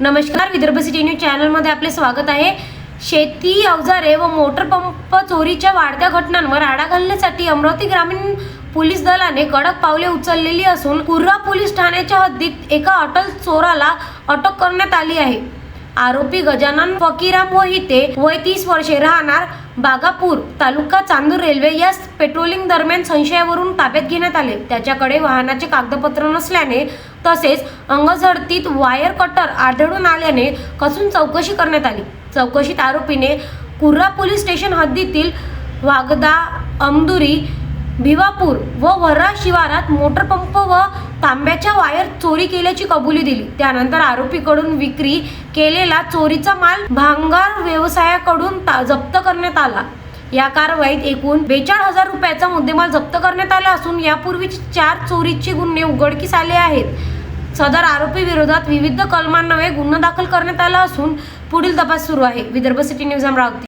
नमस्कार, Vidarbha city news चॅनलमध्ये आपले स्वागत आहे। शेती अवजारे व मोटर पंप चोरीच्या वाढत्या घटनांवर आळा घालण्यासाठी अमरावती ग्रामीण पोलीस दलाने कडक पावले उचललेली असून कुर्रा पोलीस ठाण्याच्या हद्दीत एका अटल चोराला अटक करण्यात आली आहे। आरोपी गजानन फकीराम मोहिते वय 30 वर्षे, राहणार बागापूर, तालुका चांदूर रेल्वे या पेट्रोलिंग दरम्यान संशयावरून ताब्यात घेण्यात आले। त्याच्याकडे वाहनाचे कागदपत्र नसल्याने तसेच अंगझडतीत वायर कटर आढळून आल्याने कसून चौकशी करण्यात आली। चौकशीत आरोपीने कुर्रा पोलीस स्टेशन हद्दीतील वागदा, अमदुरी, भिवापूर व वर्रा शिवारात मोटर पंप व तांब्याच्या वायर चोरी केल्याची कबुली दिली। त्यानंतर आरोपीकडून विक्री केलेला चोरीचा माल भांगार व्यवसायाकडून जप्त करण्यात आला। या कारवाईत एकूण 42,000 रुपयाचा मुद्देमाल जप्त करण्यात आला असून यापूर्वी 4 चोरीचे गुन्हे उघडकीस आले आहेत। सदर आरोपी विरोधात विविध कलमांन्वये गुन्हा दाखल करण्यात आला असून पुढील तपास सुरू आहे। Vidarbha city news Amravati.